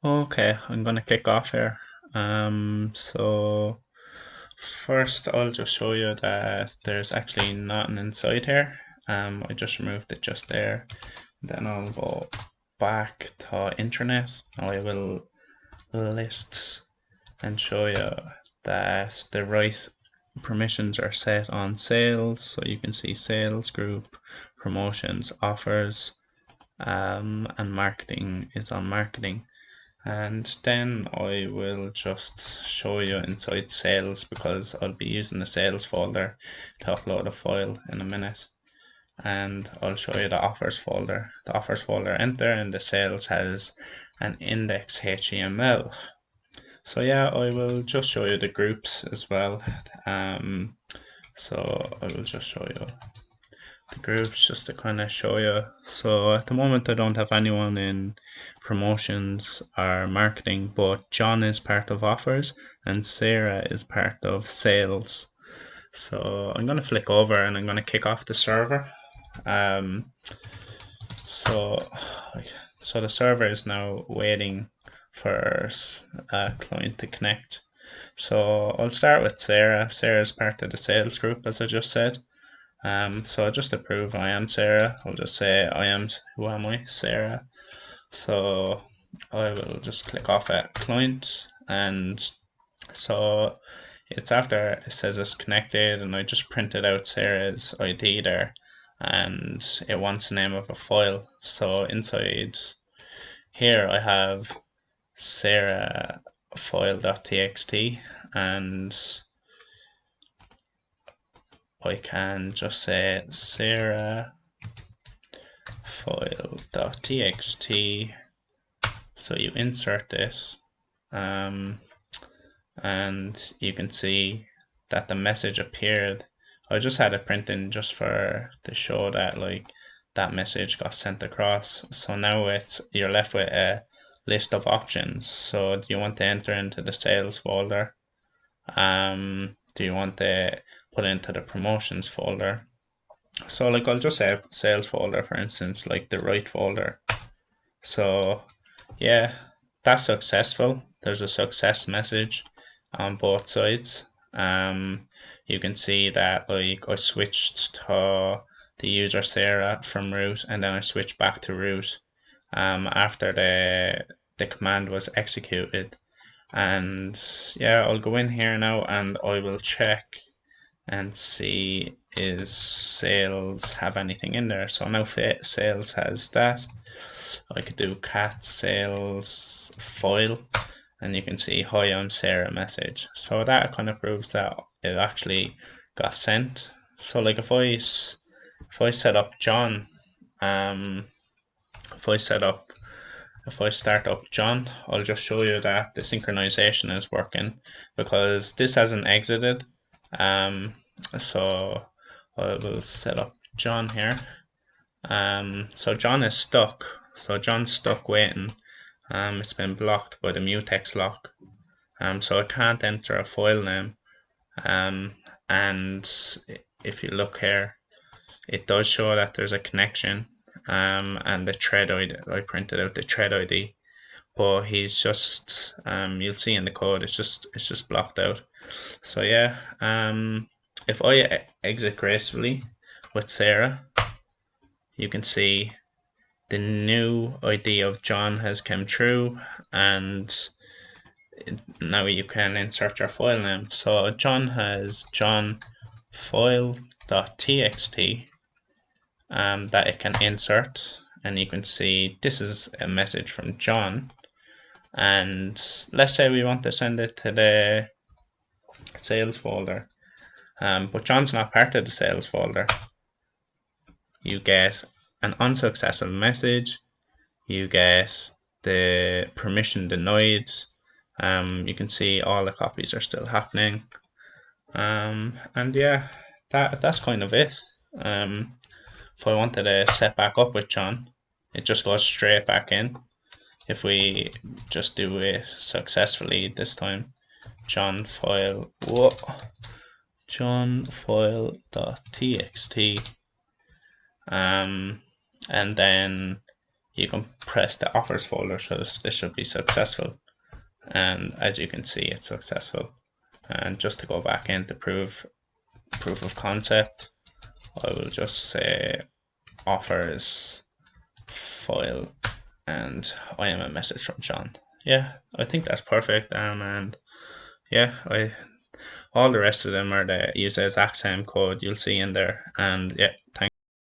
Okay, I'm gonna kick off here. So first I'll just show you that there's actually nothing inside here. I just removed it just there. Then I'll go back to internet. I will list and show you that the right permissions are set on sales. So you can see sales group, promotions, offers, and marketing is on marketing. And then I will just show you inside sales because I'll be using the sales folder to upload a file in a minute. And I'll show you the offers folder. The offers folder, enter, and the sales has an index HTML. So yeah, I will just show you the groups as well. So I will just show you the groups just to kind of show you. So at the moment I don't have anyone in promotions or marketing, but John is part of offers and Sarah is part of sales. So I'm going to flick over and I'm going to kick off the server. Um, so, so the server is now waiting for a client to connect. So I'll start with Sarah. Sarah is part of the sales group, as I just said. So I'll just approve I am Sarah. I'll just say I am, who am I? Sarah. So I will just click off at client, and so it's after it says it's connected, and I just printed out Sarah's ID there, and it wants the name of a file. So inside here I have Sarah file.txt, and I can just say Sarah file.txt. So you insert this, and you can see that the message appeared. I just had it printing just for to show that like that message got sent across. So now you're left with a list of options. So do you want to enter into the sales folder? Do you want to put it into the promotions folder? So like I'll just say sales folder, for instance, like the right folder. So yeah, that's successful. There's a success message on both sides. You can see that like I switched to the user Sarah from root, and then I switched back to root after the command was executed. And yeah, I'll go in here now and I will check and see is sales have anything in there. So now sales has that. I could do cat sales file, and you can see hi I'm Sarah message. So that kind of proves that it actually got sent. So like if I set up John, um, if I set up if I start up John, I'll just show you that the synchronization is working because this hasn't exited. So I will set up John here. So John is stuck. So John's stuck waiting. It's been blocked by the mutex lock. So I can't enter a file name. And if you look here, it does show that there's a connection. And the thread ID, I printed out the thread ID, but he's just you'll see in the code it's just blocked out. So yeah, if I exit gracefully with Sarah, you can see the new ID of John has come through, and now you can insert your file name. So John has John file.txt that it can insert, and you can see this is a message from John. And let's say we want to send it to the sales folder, but John's not part of the sales folder. You get an unsuccessful message, you get the permission denied. You can see all the copies are still happening, and yeah, that's kind of it. If I wanted to set back up with John, it just goes straight back in. If we just do it successfully this time, John file.txt, and then you can press the offers folder, so this should be successful. And as you can see, it's successful. And just to go back into proof of concept, I will just say offers file and I am a message from John. Yeah, I think that's perfect. And yeah, all the rest of them are use the exact same code you'll see in there. And yeah, thanks.